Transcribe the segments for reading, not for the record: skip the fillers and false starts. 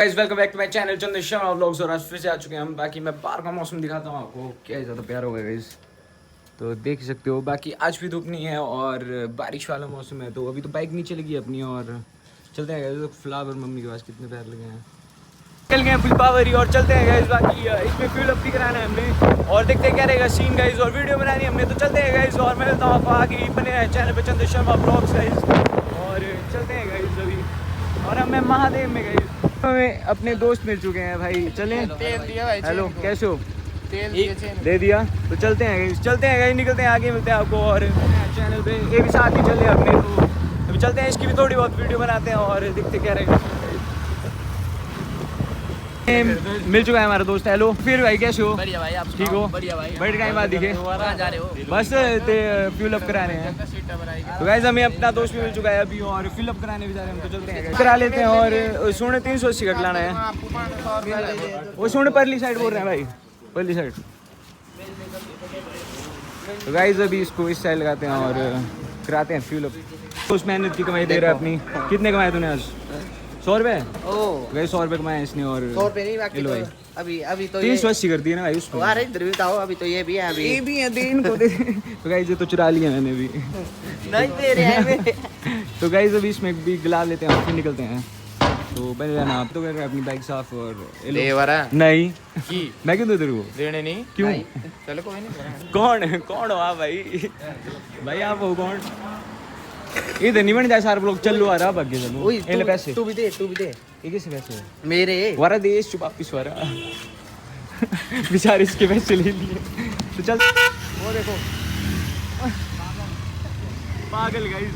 Guys welcome back to my channel Chandan Sharma vlogs. और आज फिर से आ चुके हैं हम। बाकी मैं बाहर का मौसम दिखाता हूँ आपको, क्या ज़्यादा प्यारा होगा गाइस। तो देख सकते हो, बाकी आज भी धूप नहीं है और बारिश वाला मौसम है। तो अभी तो बाइक नहीं चलेगी अपनी और चलते हैं गाइस। फ्लावर मम्मी के पास कितने प्यार लगे हैं, चल गए फुल पावर ही और चलते हैं गाइस। बाकी इसमें फ्यूल अप भी कराना है हमने और देखते हैं क्या रहेगा सीन गाइस। और वीडियो बनानी है हमने, तो चलते हैं गाइस। और मैं मिलता हूँ आपको आगे, बने हैं चैनल पे चंदन शर्मा व्लॉग्स गाइस। और चलते हैं गाइस अभी। और अब मैं महादेव में गई, हमें अपने दोस्त मिल चुके हैं भाई। चलें, तेल दिया भाई। हेलो कैसे हो? तेल दे दिया। तो चलते हैं गाइस, निकलते हैं आगे, मिलते हैं आपको। और चैनल पे ये भी साथ ही चल रहे हैं अपने, तो अभी चलते हैं, इसकी भी थोड़ी बहुत वीडियो बनाते हैं और देखते क्या रहेगा। मिल चुका है हमारा दोस्त। हेलो फिर भाई, कैसे हो? बढ़िया भाई, आप ठीक हो? बढ़िया भाई। बैठ गए बात दिखे, कहाँ जा रहे हो? बस फ्यूल अप कराने हैं। तो गाइस हमें अपना दोस्त भी मिल चुका है अभी और फिल अप कराने भी जा रहे हैं हम। तो चलते हैं करा लेते हैं। और सोने 380 का लाना है। वो सोने परली साइड बोल रहे हैं भाई, परली साइड। तो गाइस अभी इसको इस साइड लगाते हैं और कराते हैं फ्यूल अप। उस मेहनत की कमाई दे रहा है अपनी। कितने कमाए तूने आज? 100 रुपये? गए 100 रुपये कमाए इसने। और 100 रुपये नहीं, बाकी तो अभी तो 380 कर दिए ना भाई उसको। अरे इधर भी बताओ, अभी तो ये भी है, अभी ये भी है, दे इनको दे। तो गाइस ये तो चुरा लिया मैंने भी, नहीं दे रहे हैं। तो गाइस अभी इसमें भी गिला लेते हैं और फिर निकलते हैं। तो बने रहना आप। तो कर रहे हैं अपनी बाइक साफ और नहीं की मैं क्यों दूं तेरे को? देने नहीं क्यों? चलो कोई नहीं। कौन हो आप भाई? भाई आप हो कौन? इधर नहीं बन जाए सारे लोग। चलो आ रहा भाग्य चलो। ले पैसे तू भी दे ये किससे पैसे? मेरे वारा देश चुप वापिस वारा। बेचारे इसके पैसे ले लिए। तो चल, वो देखो पागल गाइस।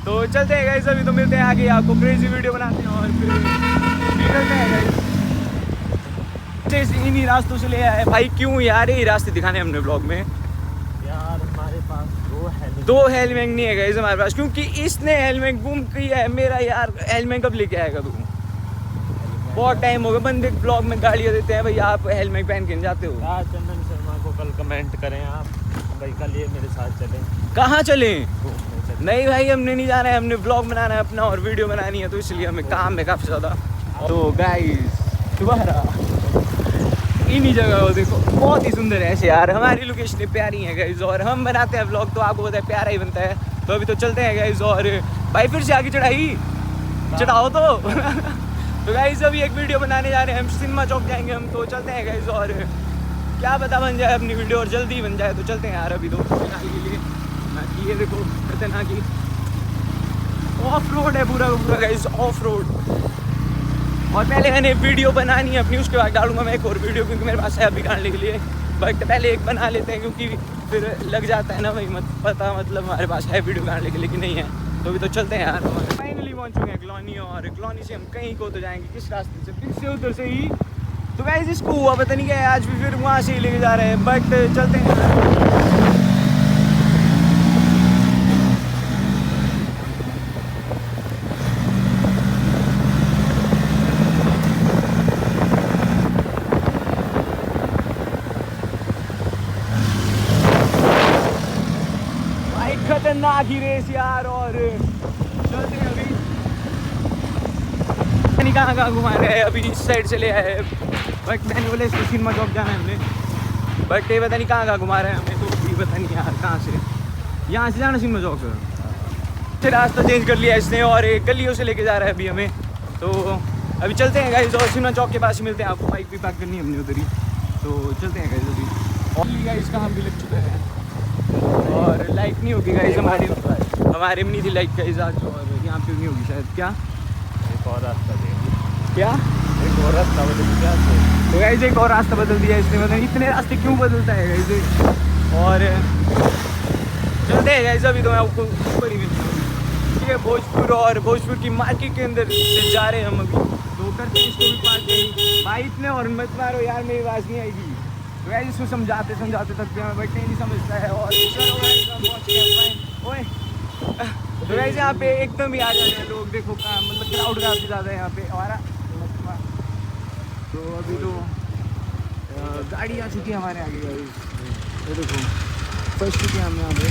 तो चलते हैं गाइस, अभी तो मिलते हैं आगे, आपको क्रेजी वीडियो बनाते हैं और फिर निकलते हैं गाइस। इन्हीं रास्तों से ले आए भाई। क्यों यार, यही रास्ते दिखाने हमने ब्लॉग में यार। हमारे पास दो हेलमेट नहीं है गाइस हमारे पास, क्योंकि इसने हेलमेट गुम किया है मेरा। यार हेलमेट कब लेके आएगा तू? बहुत टाइम हो गया। बंदे ब्लॉग में गालियाँ देते हैं भाई, आप हेलमेट पहन के जाते हो। यार चंदन शर्मा को कल कमेंट करें आप भाई, कल ये मेरे साथ चलें। कहाँ चलें? नहीं भाई हमने नहीं जाना है, हमने ब्लॉग बनाना है अपना और वीडियो बनानी है, तो इसलिए हमें काम है काफ़ी ज़्यादा। तो गाइस दोबारा इन्हीं जगह हो, देखो बहुत ही सुंदर है ऐसे यार। हमारी लोकेशन प्यारी है गाइस और हम बनाते हैं ब्लॉग, तो आपको पता है प्यारा ही बनता है। तो अभी तो चलते हैं गाइस। और भाई फिर से आगे चढ़ाई चढ़ाओ तो। तो गाइस अभी एक वीडियो बनाने जा रहे हैं हम, सिनेमा चौक जाएंगे हम। तो चलते हैं गाइस और क्या पता बन जाए अपनी वीडियो और जल्दी बन जाए। तो चलते हैं यार अभी तो फिलहाल के लिए। बाकी ये देखो खतरनाक की ऑफ रोड है पूरा पूरा गाइस, ऑफ रोड। और पहले मैंने वीडियो बनानी है अपनी, उसके बाद डालूंगा मैं एक और वीडियो, क्योंकि मेरे पास है अभी डालने के लिए। बट पहले एक बना लेते हैं, क्योंकि फिर लग जाता है ना भाई, पता मतलब हमारे पास है वीडियो डालने के लिए कि नहीं है। तो अभी तो चलते हैं यार। फाइनली पहुंच चुके हैं कॉलोनी, और कॉलोनी से हम कहीं को तो जाएंगे किस रास्ते से, फिर से उधर से ही। तो गाइस इसको हुआ पता नहीं क्या है, आज भी फिर वहाँ से ही लेके जा रहे हैं। बट चलते हैं। खतरनाक ही रेस यार। और चलते हैं अभी, नहीं कहाँ घुमा रहे हैं अभी, इस साइड से ले आए। बट मैंने बोले इसको सिनेमा चौक जाना है हमने, बट ये पता नहीं कहाँ घुमा रहे हैं हमें, तो भी पता नहीं यार कहाँ से। यहाँ से जाना सिनेमा चौक, फिर रास्ता चेंज कर लिया इसने और एक गलियों से लेके जा रहा है अभी हमें। तो अभी चलते हैं गाइस और सिनेमा चौक के पास ही मिलते हैं आपको। बाइक भी पार्क करनी है हमने उधर ही, तो चलते हैं गाइस अभी। और गाइस का हम भी लग चुके हैं और लाइट नहीं होगी गाइस हमारे में नहीं थी लाइट गाइस आज, और यहाँ पे नहीं होगी शायद। क्या एक और रास्ता देंगे? क्या एक और रास्ता बदल दिया? तो गाइस एक और रास्ता बदल दिया इसने, मतलब इतने रास्ते क्यों बदलता है गाइस। और चलते हैं गाइस अभी, तो मैं आपको ऊपर ही मिलता हूँ। ठीक है, भोजपुर और भोजपुर की मार्केट के अंदर से जा रहे हैं हम अभी। तो करते हैं इसको भी पार्क। भाई इतने और मत मारो यार, मेरी आवाज़ नहीं आएगी। तो गाइस इसको समझाते तक बट नहीं समझता है। और चलो गाइस हम पहुंच गए। ओए तो गाइस यहाँ पे एकदम ही आ जाते हैं लोग, देखो कहाँ मतलब क्राउड काफ़ी ज़्यादा है यहाँ पे हमारा। तो अभी तो गाड़ी आ चुकी है हमारे आगे गाइस, तो देखो फर्स्ट चुके हैं हम यहाँ पे।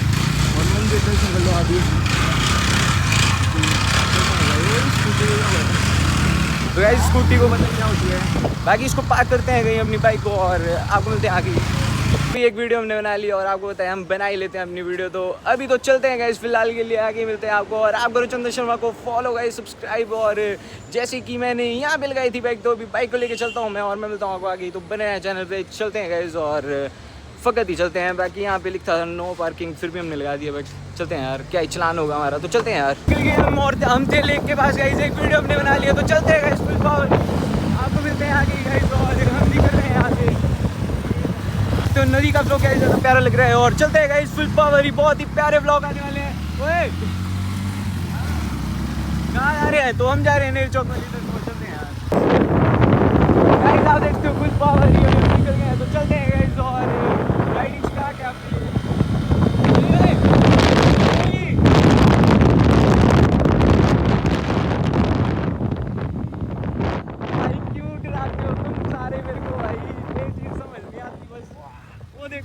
और मंदिर दर्शन कर लो अभी। तो गाइस स्कूटी को बदल क्या होती है, बाकी इसको पार्क करते हैं कहीं अपनी बाइक को और आपको मिलते हैं आगे। भी एक वीडियो हमने बना ली और आपको बताया हम बना ही लेते हैं अपनी वीडियो, तो अभी तो चलते हैं गाइस फिलहाल के लिए, आगे मिलते हैं आपको। और आप करो चंद्र शर्मा को फॉलो गाइस, सब्सक्राइब, और जैसे कि मैंने यहाँ मिल गई थी बाइक, तो अभी बाइक को लेके चलता हूँ मैं और मैं मिलता हूँ आपको आगे। तो बने हैं चैनल पे, चलते हैं गाइस और फ़कत ही चलते हैं। बाकी यहाँ पे लिखा था नो पार्किंग, फिर भी हमने लगा दिया, बट चलते हैं यार, क्या ही चलान होगा हमारा, तो चलते हैं यार। हम थे लेक के पास गाइस, एक वीडियो हमने बना लिया, तो चलते हैं गाइस फुल पावर, आपको मिलते हैं आगे गाइस। और हम निकल रहे हैं यहाँ से, तो नदी का फ्लो क्या ज़्यादा प्यारा लग रहा है और चलते हैं गाइस फुल पावर ही, बहुत ही प्यारे व्लॉग आने वाले हैं। ओए कहाँ जा रहे हैं? तो हम जा रहे हैं नेहरू चौक वाली तरफ, तो चलते हैं यार गाइस। आप देखते हो फुल पावर ही निकल गए हैं, तो चलते हैं गाइस और राइडिंग सिखा के आपके लिए। भाई क्यों डराते हो तुम सारे मेरे को भाई, ये चीज़ समझ नहीं आती बस। वो देख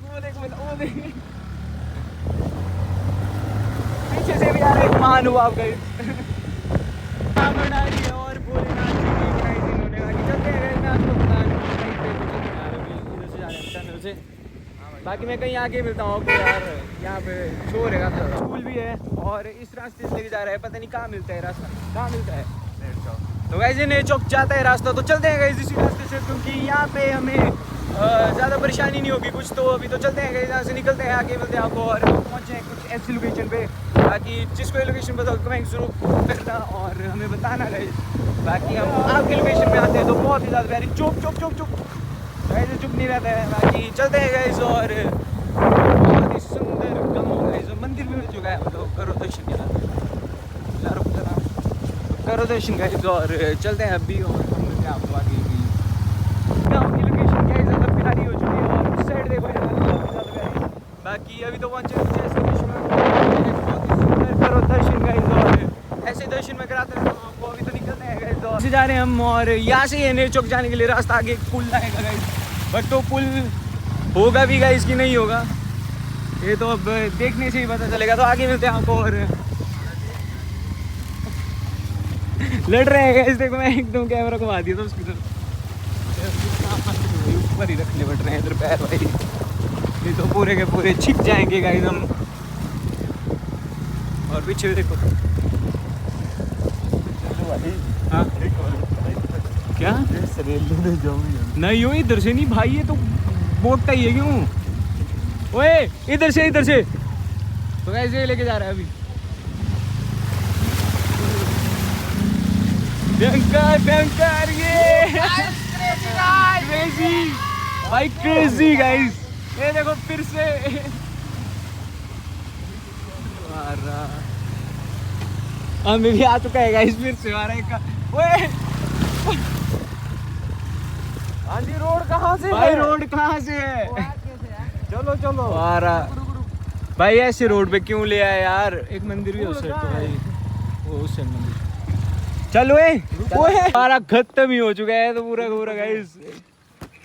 पीछे से भी आ रहा है महानुभाव गाइस। बना रही है और भोलेनाथ जी की बनाई थी इन्होंने, बाकी चलते हैं मैं आपको बता दूँ कहीं पे, तो चलते हैं यार अभी इधर से जा रहे हैं टनल से। बाकी मैं कहीं आगे मिलता हूँ आपको यार, यहाँ पे शोर है काफ़ी, स्कूल भी है और इस रास्ते से लेके जा रहा है, पता नहीं कहाँ मिलता है रास्ता, कहाँ मिलता है तो गाइस ये नेहरू चौक जाता है रास्ता, तो चलते हैं गाइस इसी रास्ते से, क्योंकि यहाँ पे हमें ज़्यादा परेशानी नहीं होगी कुछ। तो अभी तो चलते हैं गाइस, यहाँ से निकलते हैं, आगे मिलते हैं आपको और पहुँचे हैं कुछ ऐसी लोकेशन पे। बाकी जिसको ये लोकेशन बताओ कमेंट जरूर करना और हमें बताना गाइस। बाकी हम आपकी लोकेशन पे आते हैं तो बहुत ही ज़्यादा प्यारी, चुप चुप चुप चुप गाइस, चुप नहीं रहता है। बाकी चलते हैं गाइस और बहुत ही सुंदर गाँव गाइस, मंदिर भी मिल चुका है, तो करो दर्शन यार, करो दर्शन गाइस और चलते हैं अभी और हम मिलते हैं आपको आगे भी। गाँव की लोकेशन क्या है ज़्यादा प्यारी हो चुकी है और उस साइड देखो यार बहुत ज़्यादा प्यारी। बाकी अभी तो पहुँचे कुछ ऐसे लोकेशन में, बहुत ही सुंदर करो दर्शन गाइस और ऐसे दर्शन में कराते रहता हूँ आपको। अभी तो निकलते हैं गाइस और जा रहे हैं हम, और यहाँ से नेहरू चौक जाने के लिए रास्ता आगे एक पुल आएगा गाइस, बट तो पुल होगा भी गाइस कि नहीं होगा ये तो अब देखने से ही पता चलेगा। तो आगे मिलते हैं आपको और लड़ रहे हैं गाइस, देखो मैं एकदम कैमरा घुमा दिया था उसकी तरफ, ऊपर ही रखने पड़ रहे हैं इधर पैर भाई, ये तो पूरे के पूरे छिप जाएंगे गाइस हम। और पीछे भी देखो हाँ क्या नहीं हो, इधर से नहीं भाई, ये तो बोट का ही है, क्यों ओए इधर से तो गाइस ये लेके जा रहा है अभी भयंकर ये क्रेजी भाई, क्रेजी गाइस, ये देखो फिर से हमें भी आ चुका है गाइस, फिर से आ रहा है। ओए हाँ जी, रोड कहाँ से भाई, रोड कहाँ से है? चलो चलो आ रहा भाई, ऐसे रोड पे क्यों ले आया यार, एक मंदिर भी उस साइड, तो भाई वो उस साइड मंदिर, चलो हमारा खत्म ही हो चुका है तो पूरा गाइस।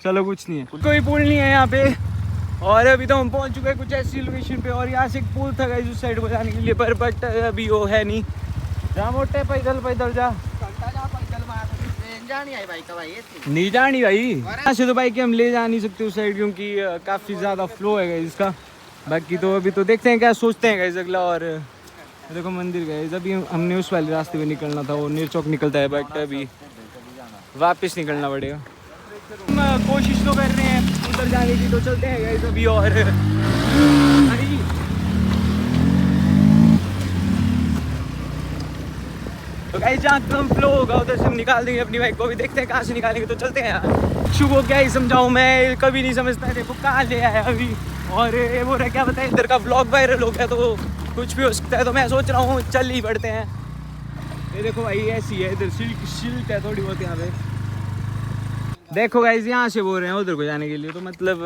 चलो कुछ नहीं है, कोई पुल नहीं है यहाँ पे, और अभी तो हम पहुँच चुके हैं कुछ ऐसी लोकेशन पे, और यहाँ से एक पुल था गाइस उस साइड को जाने के लिए, पर बट अभी वो है नहीं। जा मोटे पैदल जा, नहीं जानी भाई, यहाँ से तो बाइक हम ले जा नहीं सकते उस साइड, क्योंकि काफ़ी ज़्यादा फ्लो है गाइस इसका। बाकी तो अभी तो देखते हैं क्या सोचते हैं गाइस अगला। और देखो मंदिर गाइस, अभी हमने उस वाले रास्ते पे निकलना था, वो नेहरू चौक निकलता है, बट अभी वापस निकलना पड़ेगा। हम कोशिश तो कर रहे हैं उधर जाने की, तो चलते हैं गाइस अभी। और तो गाइस जहाँ कम फ्लो होगा उधर से हम निकाल देंगे अपनी बाइक को, भी देखते हैं कहाँ से निकालेंगे, तो चलते हैं यार। शु को क्या ही समझाऊँ, मैं कभी नहीं समझता, देखो कहाँ ले आया अभी, और ये बोल रहा क्या बताए इधर का व्लॉग वायरल हो गया तो कुछ भी हो सकता है, तो मैं सोच रहा हूँ चल ही पड़ते हैं। ये देखो भाई ऐसी है, इधर सिल्ट है थोड़ी बहुत यहाँ पे, देखो गाइस यहाँ से बोल रहे हैं उधर को जाने के लिए, तो मतलब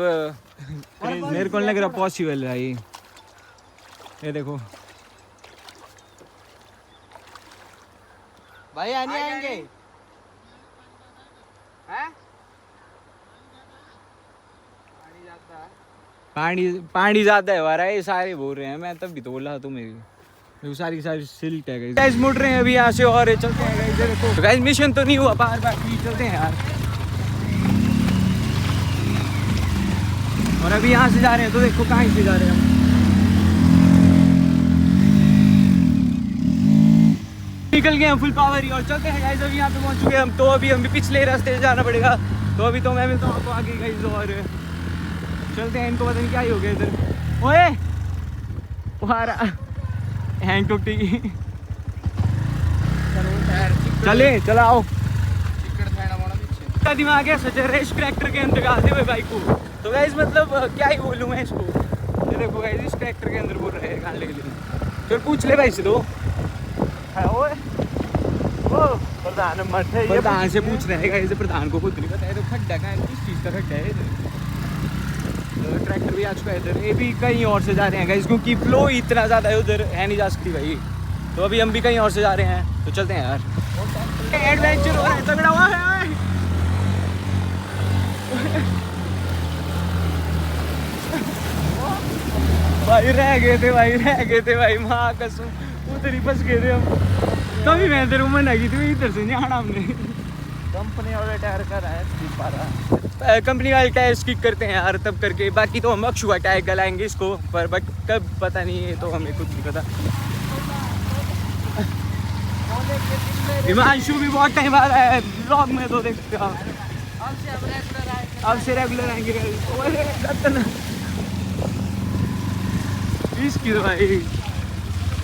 मेरे को लग रहा पॉसिबल है ये देखो भाई आने आएंगे हैं? पानी ज़्यादा है हमारा, ये सारे बोल रहे हैं, मैं तब भी तो बोला तुम्हें भी। देखो सारी की सारी सिल्ट है गाइस। गाइस मुड़ रहे हैं अभी यहाँ से और चलते हैं गाइस। देखो तो गाइस मिशन तो नहीं हुआ बाहर, बाकी चलते हैं यार। और अभी यहाँ से जा रहे हैं तो देखो कहाँ से जा रहे हैं हम। निकल गए हैं फुल पावर ही और चलते हैं गाइस। अभी यहाँ पे पहुँच चुके हैं हम, तो अभी हम भी पिछले रास्ते से जाना पड़ेगा। तो अभी तो मैं मिलता हूँ आपको आगे गाइस और चलते हैं। इनको पता नहीं क्या ही हो गया इधर। ओए तुम्हारा हैंड टूटी। चले चलाओ। का दिमाग है सच रेस ट्रैक्टर के अंदर आते हुए बाइक को। तो गाइस मतलब क्या ही बोलूँ मैं इसको। ये देखो गाइस इस ट्रैक्टर के अंदर बोल रहे हैं गाने के लिए। फिर पूछ ले भाई से तो प्रधान से पूछ रहे हैं गाइस। प्रधान को खुद नहीं पता है। तो खड्डा का है, किस चीज़ का खड्डा है इधर। ट्रैक्टर भी आ चुका है इधर। ये भी कहीं और से जा रहे हैं गाइस क्योंकि फ्लो इतना ज़्यादा है उधर, है नहीं जा सकती भाई। तो अभी हम भी कहीं और से जा रहे हैं, तो चलते हैं यार। एडवेंचर हो रहा है, तगड़ा हुआ है भाई। रह गए थे भाई माँ कसम, उधर ही फंस गए थे हम। तभी मैं इधर मना की थी, इधर से नहीं आना हमने। कंपनी वाले टायर का है, कंपनी वाले टायर स्किक करते हैं यार तब करके। बाकी तो हम अक्षुआ टायर गलाएंगे इसको, पर बट कब पता नहीं है, तो हमें कुछ नहीं पता। हिमांशु भी बहुत टाइम आ रहा है ब्लॉग में, तो देखते हो अब से रेगुलर आएंगे। इसकी भाई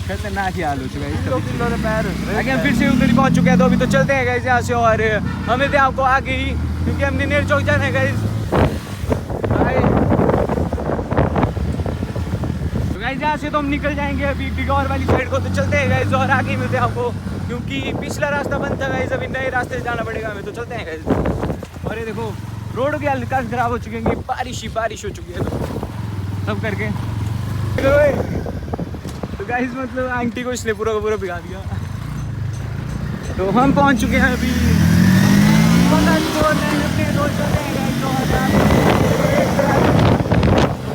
खतरनाक ही हाल हो चुका है। आगे हम फिर से उधर ही पहुंच चुके हैं। तो अभी तो चलते हैं गाइस यहाँ से और हमें थे आपको आगे ही, क्योंकि हमने नेर चौक जाना है गाइस। तो गाइस यहाँ से तो हम निकल जाएंगे अभी बिगौर वाली साइड को। तो चलते हैं गाइस और आगे मिलते हैं आपको, क्योंकि पिछला रास्ता बंद था गाइस। अभी नए रास्ते से जाना पड़ेगा हमें। तो चलते हैं गाइस। और ये देखो रोड की हालत काफी खराब हो चुकी है, बारिश हो चुकी है तो सब करके। तो गाइस मतलब आंटी को इसने पूरा का पूरा भिगा दिया। तो हम पहुंच चुके हैं अभी।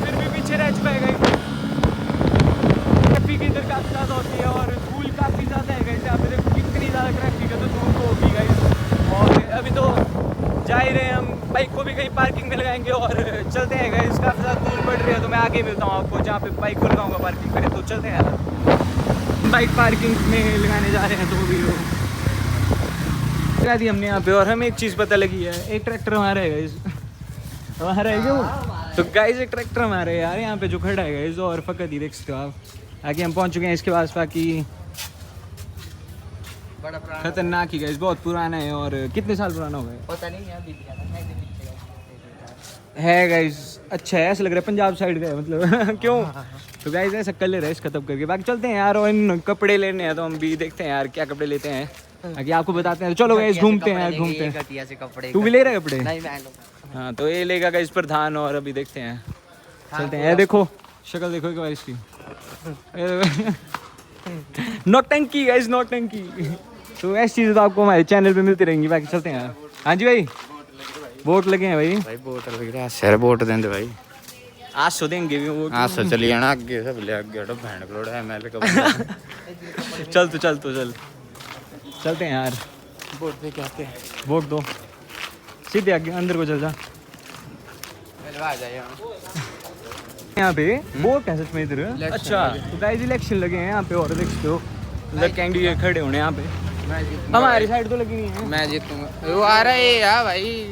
फिर भी पीछे रह चुका है गाइस। ट्रैफिक इधर काफ़ी ज़्यादा होती है और धूल काफ़ी ज़्यादा है गाइस। यहाँ पे देखो कितनी ज़्यादा ट्रैफिक है, तो धूल तो होगी गाइस। और अभी तो जा ही रहे हैं हम, बाइक को भी कहीं पार्किंग में लगाएंगे और चलते हैं गाइस। काफ़ी ज़्यादा धूल पड़ रही है, तो मैं आगे मिलता हूँ आपको जहाँ पे बाइक को लगाऊंगा पार्किंग पे। तो चलते हैं यार, बाइक पार्किंग में लगाने जा रहे हैं। तो भी लगा दी हमने यहाँ पे। और हमें एक चीज़ पता लगी है, एक ट्रैक्टर हमारा है गाइस। हमारा है क्यों? तो गाइस एक ट्रैक्टर हमारा है यार यहाँ पे जो खड़ा है गाइस। और फकत ही देख सकते हो आप, आगे हम पहुँच चुके हैं इसके पास। बाकी खतरनाक ही गाइस, बहुत पुराना है। और कितने साल पुराना होगा पता नहीं है गाइस। अच्छा है, ऐसा लग रहा है पंजाब साइड का है मतलब क्यों? तो गाइस ऐसा कलर है इसका तब करके। बाकी चलते हैं यार, और इन कपड़े लेने हैं तो हम भी देखते हैं यार क्या कपड़े लेते हैं, आगे आपको बताते हैं। चलो गाइस घूमते हैं यार, घूमते हैं। तू भी ले रहा है कपड़े? नहीं मैं लूंगा। हाँ तो ये लेगा गाइस प्रधान। और अभी देखते हैं, चलते हैं। देखो शक्ल देखो एक बार इसकी। नौटंकी गाइस, नौटंकी। तो ऐसी चीज़ें तो आपको हमारे चैनल पे मिलती रहेंगी। बाकी चलते हैं यार। हाँ जी भाई, वोट लगे हैं भाई। भाई वोट लग रहा है, सर वोट देंगे भाई। आज सो देंगे भी वोट। आज से चलिए ना आगे सब ले आगे तो भैंड करोड़ है एमएलए का। चल चलते हैं यार। वोट दे के आते हैं। वोट दो, सीधे आगे अंदर को चल जा। आ जाइए यहाँ पे वोट है सच में इधर। अच्छा तो गाइस इलेक्शन लगे हैं यहाँ पे और देख सकते हो उधर कैंडिडेट खड़े होने यहाँ पे। हमारी साइड तो लगी नहीं है। मैं जीतूंगा। वो आ रहा है यार भाई।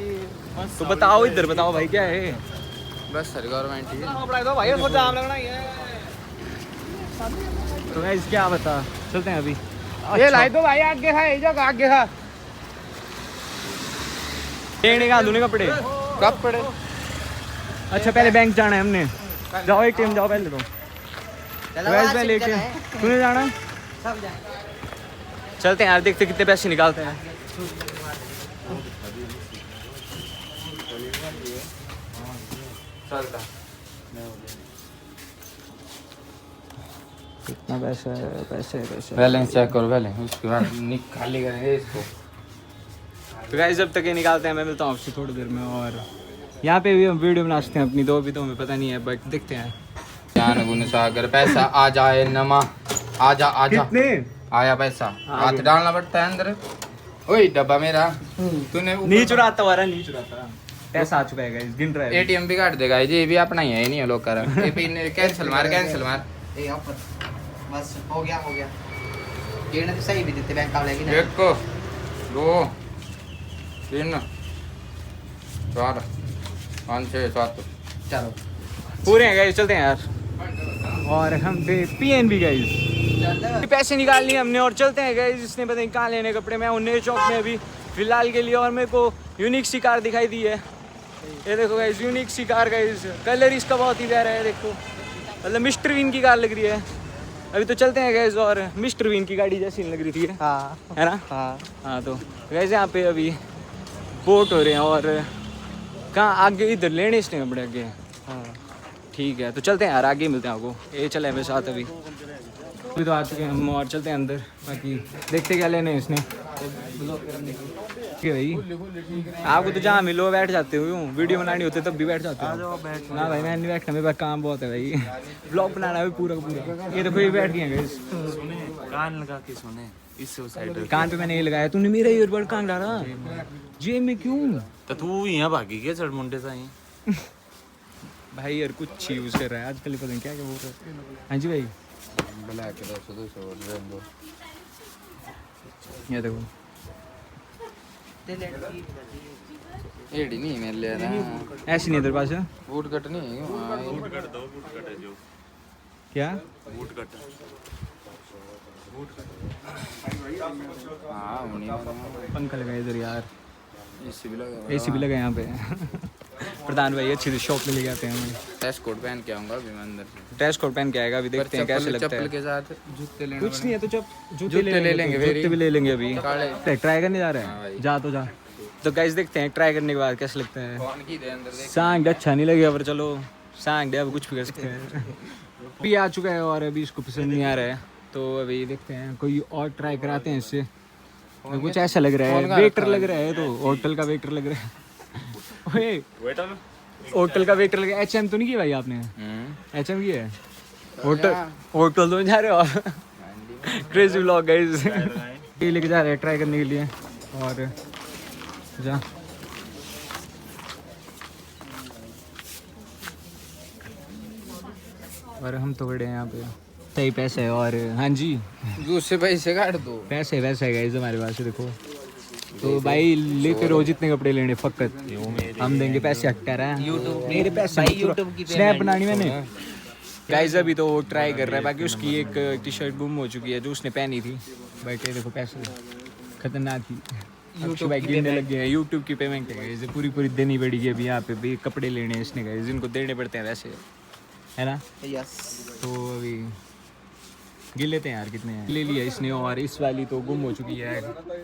तो बताओ इधर बताओ भाई क्या है? बस सर गवर्नमेंट ही तो गाइस क्या बता, चलते हैं अभी। ये लाई दो भाई, आगे है जगह आगे है। लेने का दूने कपड़े कब पड़े? अच्छा पहले बैंक जाना है हमने। जाओ ATM जाओ पहले। तो वैसे पहले ATM तूने जाना है? सब जाए। चलते हैं यार, देखते कितने पैसे निकालते हैं। कितना पैसा है? पैसे बैलेंस चेक करो पहले, उसके बाद खाली करेंगे इसको। तो गाइस जब तक ये निकालते हैं मैं मिलता हूँ आपसे थोड़ी देर में। और यहाँ पे भी हम वीडियो बना सकते हैं अपनी, तो अभी तो हमें पता नहीं है, बट देखते हैं। ज्ञान गुण सागर पैसा आ जाए नमा। आजा आजा कितने आया पैसा आ हाथ गया। डालना पड़ता है अंदर ओए डब्बा मेरा तूने नहीं चुराता वाला नहीं चुराता पैसा आ चुका है गाइस गिन रहा है एटीएम भी काट देगा ये भी अपना ही है नहीं है लोग कर ये भी कैंसिल मार ए ऊपर बस हो गया ये ना तो सही भी देते बैंक वाले की ना 1 2 3 4 5 6 7 चलो पूरे हैं गाइस चलते हैं यार और हम थे पीएनबी गाइस पैसे निकाल लिए हमने और चलते हैं गाइस इसने पता नहीं कहाँ लेने कपड़े मैं उन्हें चौक में अभी फिलहाल के लिए और मेरे को यूनिक सी कार दिखाई दी है ये देखो गाइस यूनिक सी कार गाइस कलर इसका बहुत ही प्यारा है देखो मतलब मिस्टर विन की कार लग रही है अभी तो चलते हैं गाइस और मिस्टर विन की गाड़ी जैसी लग रही थी हाँ है ना हाँ तो गाइस यहाँ पे अभी बोट हो रहे हैं और कहाँ आगे इधर लेने इसने कपड़े आगे हाँ ठीक है तो चलते हैं यार आगे मिलते हैं आपको ये चले मेरे साथ अभी तो आ चुके हैं हम और चलते हैं अंदर बाकी देखते क्या लेने हैं इसने ठीक है भाई आपको तो जहाँ मिलो बैठ जाते हो यूँ वीडियो बनानी होती है तब भी बैठ जाते हो ना भाई मैं नहीं बैठना मेरे पास काम बहुत है भाई ब्लॉग बनाना है पूरा का पूरा ये देखो ये बैठ गए हैं guys। सुने कान लगा के सुने इससे साइड कान पे मैंने ये लगाया तूने मेरा ईयरबड कहाँ डाला जेब में क्यों तो तू यहाँ भागी के चढ़ मुंडे से आई भाई यार कुछ यूज़ कर रहा है आजकल पता नहीं क्या क्या बोल रहा है हाँ जी भाई ब्लैक 200 रेनबो ये देखो एडी नहीं मेरे लिए ना ऐसी नहीं इधर पास है बूट कट नहीं बूट कट दो बूट कट है जो क्या बूट कट हां उन्हीं पंखा लगा इधर यार एसी भी लगा एसी भी लगा यहाँ पे प्रधान भाई अच्छी शॉप में ले जाते हैं हमें टेस्ट कोट पहन के आऊंगा अभी मैं अंदर से ड्रेस कोड पहन के आएगा अभी देखते हैं कैसे लगता चप्पल है के साथ जूते लेने कुछ नहीं है तो जूते जूते ले लेंगे फिर जूते भी ले लेंगे अभी काले ट्राई करने जा रहे हाँ हैं भाई। जा तो जा तो गाइस देखते हैं ट्राई करने के बाद कैसा लगता है कौन की दे अंदर देख सांग अच्छा नहीं लगेगा पर चलो सांग दे अब कुछ भी कर सकते हैं अभी आ चुका है और अभी इसको पसंद नहीं आ रहा है तो अभी देखते हैं कोई और ट्राई कराते हैं इससे तो कुछ ऐसा लग रहा है वेटर लग रहा है तो होटल का वेटर लग रहा है वेटर होटल का वेटर लग रहा है HM तो नहीं किया भाई आपने HM की है होटल होटल तो जा रहे हो आप क्रेजी व्लॉग गाइस ये लेके जा रहे हैं ट्राई करने के लिए और जा और हम तो बड़े हैं यहाँ पे सही पैसे है और हाँ जी दूसरे पैसे काट दो पैसे वैसे है गाइस हमारे पास देखो तो भाई लेते रहो जितने कपड़े लेने फकत हम देंगे पैसे हट्टा रहा है मेरे पैसे YouTube की स्नैप बनानी मैंने गाइस अभी तो ट्राई कर रहा है बाकी उसकी एक टी शर्ट गुम हो चुकी है जो उसने पहनी थी बट ये देखो पैसे खतरनाक थी अक्षय भाई गिरने लग गए हैं यूट्यूब की पेमेंट है गाइस पूरी पूरी देनी पड़ेगी अभी यहाँ पे भी कपड़े लेने हैं इसने गाइस जिनको देने पड़ते हैं वैसे है ना यस तो अभी गिन लेते हैं यार कितने हैं ले लिया इसने और इस वाली तो गुम हो चुकी है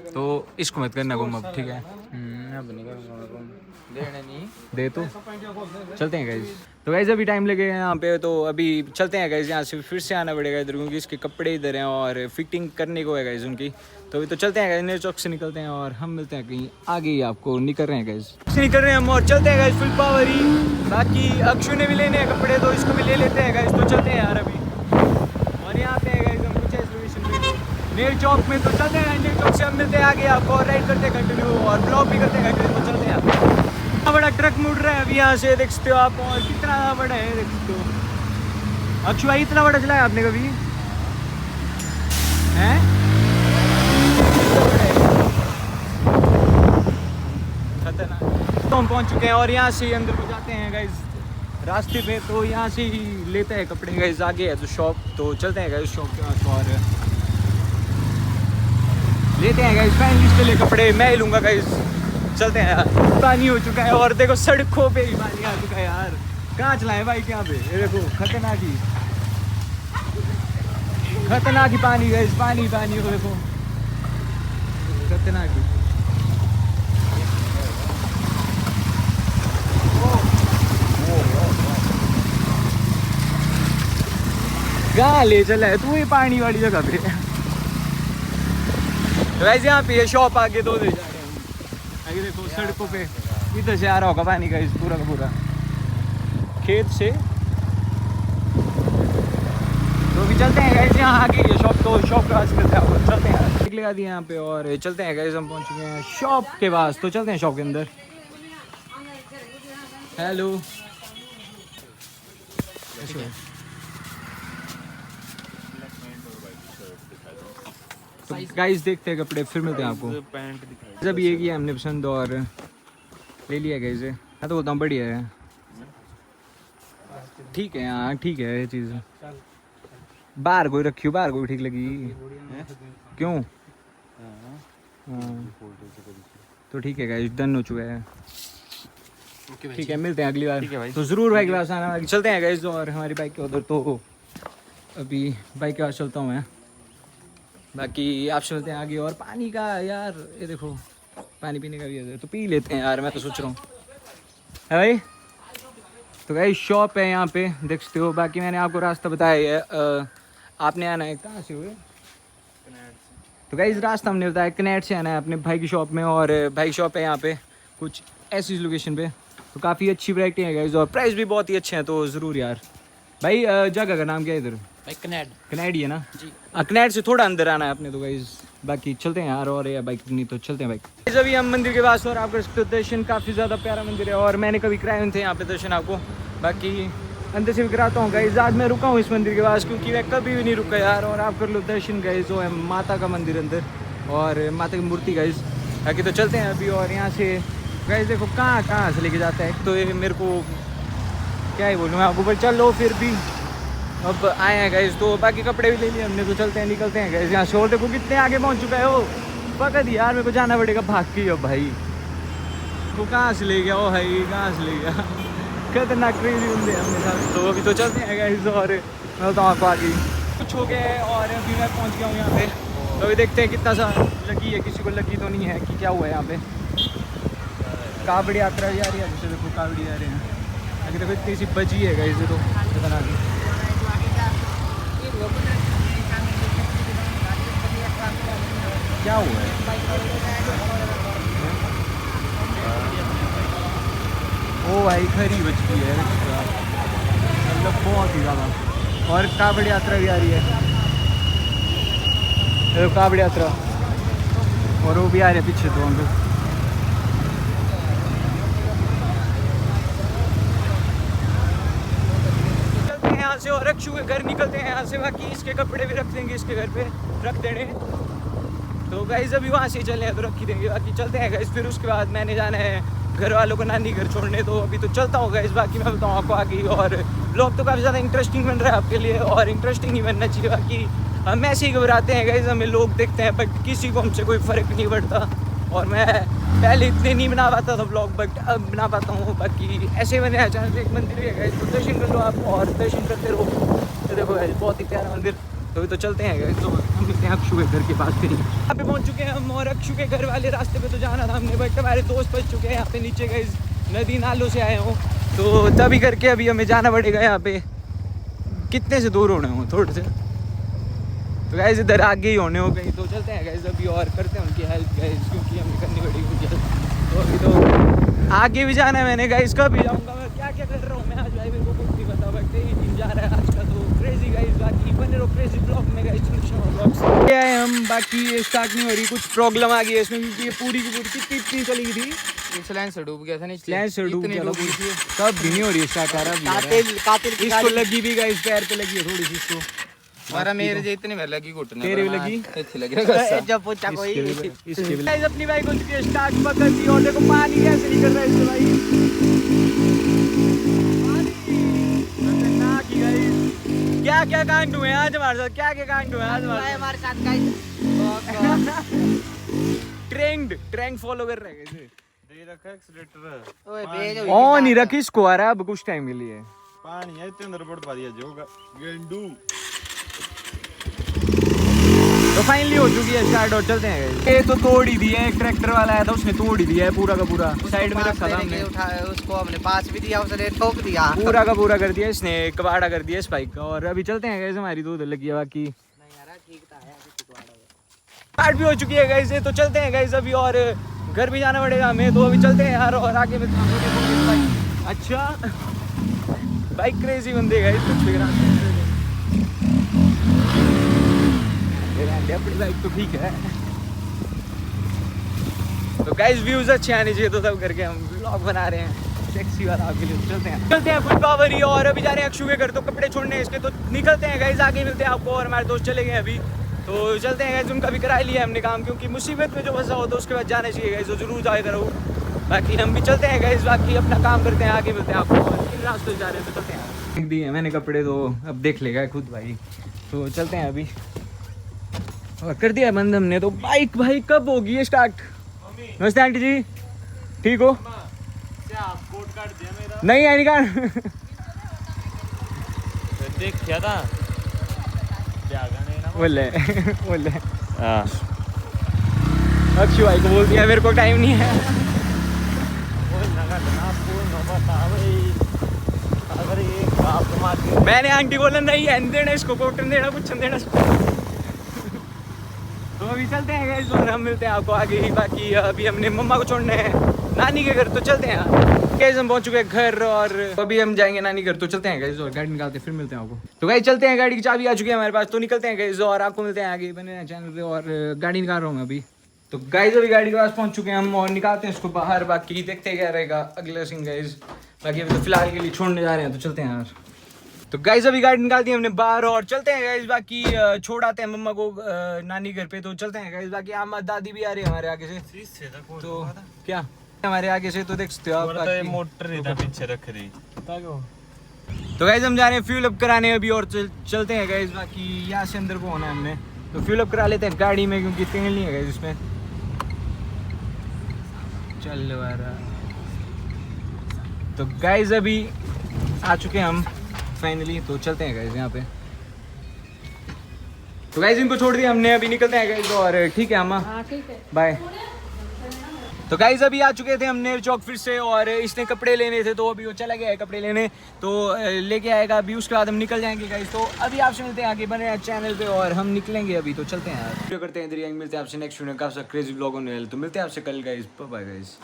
तो इसको मत करना गुम अब ठीक है अब नहीं करूंगा देने नहीं दे तो चलते हैं गाइज तो गाइज अभी टाइम लगेगा यहाँ पे तो अभी चलते हैं गाइज यहाँ से फिर से आना पड़ेगा इधर क्योंकि इसके कपड़े इधर हैं और फिटिंग करने को है गाइज उनकी तो अभी तो चलते हैं गाइज नए चौक से निकलते हैं और हम मिलते हैं कहीं आगे ही आपको निकल रहे हैं गाइज से निकल रहे हैं हम और चलते हैं गाइज फुल पावर ही बाकी अक्षु ने भी लेने हैं कपड़े तो इसको भी ले लेते हैं गाइज तो चलते हैं यार अभी और यहाँ पे है गाइज हम कुछ लोकेशन पे नेल चौक में तो चलते हैं नेल चौक से हम मिलते हैं आगे आपको और राइड करते हैं कंटिन्यू और ब्लॉग भी करते हैं कंटिन्यू तो चलते हैं इतना बड़ा ट्रक मुड़ रहा है अभी यहाँ से देख सकते हो आप और कितना बड़ा है देख सकते हो अक्षु भाई इतना बड़ा चलाया आपने कभी हैं खतरनाक तो हम पहुँच चुके हैं और यहाँ से अंदर को जाते हैं गाइज रास्ते पे तो यहाँ से ही लेते हैं कपड़े गाइज आगे है तो शॉप तो चलते हैं गाइज शॉप के पास और लेते हैं गाइज फैमिली के लिए कपड़े मैं ही लूँगा गाइज चलते हैं यार पानी हो चुका है और देखो सड़कों पे ही पानी आ चुका है यार कहाँ चलाएं बाइक यहाँ पे ये देखो खतरनाक ही पानी गाइज पानी पानी हो देखो खतरनाक ही कहाँ ले चला है तू ये पानी वाली जगह पे वैसे यहाँ पे ये शॉप आगे दो दे जा रहे हैं आगे देखो सड़कों पे इधर से आ रहा होगा पानी का इस पूरा का पूरा खेत से तो अभी चलते हैं गाइस, यहाँ आगे ये शॉप, तो शॉप के पास मिलता है वो, चलते हैं। टिक लगा दिया यहाँ पे और चलते हैं गाइस, हम पहुँच चुके हैं शॉप के पास, तो चलते हैं शॉप के अंदर। हेलो, तो गाइस देखते हैं कपड़े, फिर मिलते हैं आपको। पैंट दिखाई। जब ये किया हमने पसंद और ले लिया गाइस। मैं तो बोलता हूँ बढ़िया है, ठीक है। हाँ ठीक है ये चीज़। बाहर कोई रखी हो, बाहर कोई ठीक लगी क्यों? हाँ तो ठीक है गाइस, डन हो चुका है। ठीक है, मिलते हैं अगली बार। तो ज़रूर बाइक के पास आना। चलते हैं गाइस, और हमारी बाइक के उधर, तो अभी बाइक के पास चलता हूँ मैं, बाकी आप चलते हैं आगे। और पानी का यार, ये देखो पानी पीने का भी है, तो पी लेते हैं यार, मैं तो सोच रहा हूँ है भाई। तो गाइस शॉप है यहाँ पे, देख सकते हो। बाकी मैंने आपको रास्ता बताया है, आपने आना है कहाँ से हुए? तो गाइस रास्ता हमने बताया, कनेट से आना है अपने भाई की शॉप में। और भाई शॉप है यहाँ पे कुछ ऐसी लोकेशन पे, तो काफ़ी अच्छी वैरायटी है गाइस, और प्राइस भी बहुत ही अच्छे हैं। तो ज़रूर यार भाई, जगह का नाम क्या है इधर? भाई कनेड ही है ना जी। कनेड से थोड़ा अंदर आना है अपने, तो गाइस बाकी चलते हैं यार। और या बाइक नहीं तो चलते हैं बाइक। अभी हम मंदिर के पास, और आप कर सकते हो दर्शन, काफ़ी ज़्यादा प्यारा मंदिर है, और मैंने कभी कराए हुए थे यहाँ पे दर्शन आपको। बाकी अंदर से भी कराता हूँ गाइस। आज मैं रुका हूँ इस मंदिर के पास, क्योंकि मैं कभी भी नहीं रुका यार। और आप कर लो दर्शन गाइस, जो है माता का मंदिर अंदर, और माता की मूर्ति गाइस। बाकी तो चलते हैं अभी। और यहाँ से गाइस देखो कहाँ से लेके जाता है, तो ये मेरे को क्या ही बोलूँ मैं आपको, पर चलो फिर भी अब आए हैं गाइस। तो बाकी कपड़े भी ले लिए हमने, तो चलते हैं, निकलते हैं गाइस यहाँ से। और देखो कितने आगे पहुँच चुका है वो, पकड़ यार मेरे को जाना पड़ेगा भाग के अब भाई। तो कहाँ से ले गया वो भाई, कहाँ से ले गया? खतरनाक क्रेजी बंदे हमने साथ। तो अभी तो चलते हैं गाइस, और मैं बताऊँ आपको आगे कुछ हो गया है। और अभी मैं पहुँच गया हूँ यहाँ पे, तो अभी देखते हैं कितना सा लगी है, किसी को लगी तो नहीं है कि क्या हुआ है यहाँ पे। कावड़ यात्रा जा रही है, जैसे देखो कावड़ी जा रहे हैं। अभी देखो इतनी सी बजी है गाइस, तो खतरनाक। क्या हुआ है? ओ भाई खरी बच गई है, मतलब बहुत ही ज़्यादा। और कावड़ यात्रा भी आ रही है, तो कावड़ यात्रा, और वो भी आ रहे पीछे तो हम लोग। चलते हैं यहाँ से, और रक्षु के घर निकलते हैं यहाँ से। बाकी इसके कपड़े भी रख देंगे, इसके घर पे रख देने। तो गाइस अभी वहाँ से चले हैं तो रख ही देंगे। बाकी चलते हैं गाइस, फिर उसके बाद मैंने जाना है घर वालों को नानी घर छोड़ने, तो अभी तो चलता हूँ गाइस। बाकी मैं बताऊँ आपको आगे। और ब्लॉग तो काफ़ी ज़्यादा इंटरेस्टिंग बन रहा है आपके लिए, और इंटरेस्टिंग ही बनना चाहिए। बाकी हम ऐसे ही घबराते हैं गाइस, हमें लोग देखते हैं, बट किसी को हमसे कोई फ़र्क नहीं पड़ता। और मैं पहले इतने नहीं बना पाता था ब्लॉग, बट अब बना पाता हूँ। बाकी ऐसे मैंने अचानक एक मंदिर है गाइस, तो दर्शन कर लो आप, और दर्शन करते रहो। तो देखो गाइस बहुत ही प्यारा मंदिर। तो चलते हैं गाइस, तो हम मिलते हैं अक्षु के घर के पास। फिर यहाँ पे पहुँच चुके हैं हम, और अक्षु के घर वाले रास्ते पे तो जाना था हमने, बट हमारे दोस्त बच चुके हैं यहाँ पे नीचे गाइस, नदी नालों से आए हों, तो तभी करके अभी हमें जाना पड़ेगा यहाँ पे। कितने से दूर होने हो थोड़े से, तो गाइस इधर आगे ही होने हो कहीं। तो चलते हैं गाइस अभी, और करते हैं उनकी हेल्प गाइस, क्योंकि हमें करनी पड़ेगी उनकी हेल्प। तो अभी तो आगे भी जाना है मैंने गाइस, कब भी जाऊँगा मैं, क्या क्या कर रहा हूँ मैं आज भाई मेरे को कुछ नहीं पता, बट यही दिन जा रहा है आज का। तो क्रेजी गाइस, बाकी बने रहो क्रेजी ब्लॉग में गाइस, चंद्रशर्मा ब्लॉग्स क्या है हम। बाकी ये स्टार्ट नहीं हो रही, कुछ प्रॉब्लम आ गई है इसमें, क्योंकि ये पूरी की पूरी कितनी चली गई थी, लाइन से डूब गया था। लाइन से डूब गया था, तब भी नहीं हो रही स्टार्ट आ रहा। इसको लगी भी गाइस, पैर पे लगी है थोड़ी सी इसको। हमारा मेरे जे इतनी मेरे लगी घुटने, तेरे भी लगी, अच्छी लगी जब पूछा कोई। इसके भी गाइस अपनी बाइक हो चुकी है स्टार्ट, पकड़ दी। और देखो पानी कैसे निकल रहा है इससे भाई, खतरनाक ही गाइस। क्या क्या कांड हुए आज हमारे साथ, क्या क्या कांड हुए आज हमारे साथ गाइस। ट्रेंड फॉलो कर रहे हैं कैसे, दे रखा एक्सीलेटर ओए भेज ऑन ही रख इसको, आ रहा है अब कुछ टाइम के लिए। पानी है इतने अंदर बढ़ पा दिया जोगा गेंडू। तो फाइनली हो चुकी है स्टार्ट, और चलते हैं। ये तो तोड़ ही दिया है, एक ट्रैक्टर वाला आया था उसने तोड़ ही दिया है पूरा का पूरा, साइड में रखा था हमने, उसको हमने पास भी दिया, उसने ठोक दिया, पूरा का पूरा कर दिया इसने, कबाड़ा कर दिया इस बाइक का। और अभी चलते हैं गाइस, हमारी तो उधर लगी है। बाकी स्टार्ट भी हो चुकी है गाइस, तो चलते हैं गाइस अभी, और घर भी जाना पड़ेगा हमें, तो अभी चलते हैं यार। और आगे में अच्छा बाइक क्रेजी बंदे गाइस, कुछ भी अपनी बाइक तो ठीक है। तो गाइस व्यूज अच्छे आने चाहिए तो तब करके हम व्लॉग बना रहे हैं सेक्सी वाला आपके लिए। चलते हैं फुल पावर ही, और अभी जा रहे हैं अक्षु के घर, तो कपड़े छोड़ने इसके तो निकलते हैं गाइस। आगे मिलते हैं आपको, और हमारे दोस्त चले गए अभी, तो चलते हैं गाइस। उनका भी करा लिया हमने काम, क्योंकि मुसीबत में जो फंसा हो तो उसके बाद जाना चाहिए गाइस, तो जरूर जाए करो। बाकी हम भी चलते हैं गाइस, बाकी अपना काम करते हैं, आगे मिलते हैं आपको। इन रास्तों से जा रहे हैं तो चलते हैं। दिए मैंने कपड़े, तो अब देख लेगा खुद भाई, तो चलते हैं अभी। और कर दिया बंद हमने तो। बाइक भाई कब होगी ये स्टार्ट? नमस्ते आंटी जी, ठीक हो? कोट काट दिया मेरा। नहीं आई निकाल। देख क्या था बोले बोले हाँ अक्षु भाई को बोल दिया मेरे को टाइम नहीं है। अगर ये आप मार के मैंने आंटी बोला नहीं है देना इसको, कॉटन देना, कुछ देना। तो अभी चलते हैं गाइस, और हम मिलते हैं आपको आगे ही। बाकी अभी हमने मम्मा को छोड़ना है नानी के घर, तो चलते हैं गाइस। हम पहुंच चुके हैं घर, और अभी हम जाएंगे नानी घर, तो चलते हैं गाइस। और गाड़ी निकालते हैं, फिर मिलते हैं आपको। तो गाइस चलते हैं, गाड़ी की चाबी आ चुकी है हमारे पास, तो निकलते हैं गाइस, और आपको मिलते हैं आगे बने चैनल पे। और गाड़ी निकाल रहा हूँ मैं अभी। तो गाइस अभी गाड़ी के पास पहुंच चुके हैं हम, और निकालते हैं इसको बाहर। बाकी देखते हैं क्या रहेगा अगला सीन गाइस। बाकी अभी तो फिलहाल के लिए छोड़ने जा रहे हैं, तो चलते हैं यार। तो गाइस अभी गाड़ी निकाल दी हमने बाहर, और चलते हैं गाइस। बाकी छोड़ आते हैं मम्मा को नानी घर पे, तो चलते हैं गाइस। बाकी आमा दादी भी आ रही है हमारे आगे से, तो क्या हमारे आगे से तो देख सकते हो आप। मोटर इधर पीछे रख रही। तो गाइस हम जा रहे हैं फ्यूल अप कराने अभी, और चलते हैं गाइस। बाकी यहाँ से अंदर को होना है हमने, तो फ्यूल अप करा लेते हैं गाड़ी में, क्योंकि तेल नहीं है गाइस इसमें। चल रहा। तो गाइस अभी आ चुके हैं हम फाइनली, तो चलते हैं गाइस यहाँ पे। तो गाइस इनको छोड़ दिया हमने, अभी निकलते हैं गाइस। और ठीक है अम्मा, बाय। तो गाइस अभी आ चुके थे हम नेर चौक फिर से, और इसने कपड़े लेने थे, तो अभी वो चला गया है कपड़े लेने, तो लेके आएगा अभी, उसके बाद हम निकल जाएंगे गाइस। तो अभी आपसे मिलते हैं आगे, बने हैं चैनल पे, और हम निकलेंगे अभी, तो चलते हैं यार। वीडियो करते हैं इधर, मिलते हैं आपसे नेक्स्ट वीडियो का क्रेजी ब्लॉग होने वाले, तो मिलते हैं आपसे कल गाइस, बाय गाइस।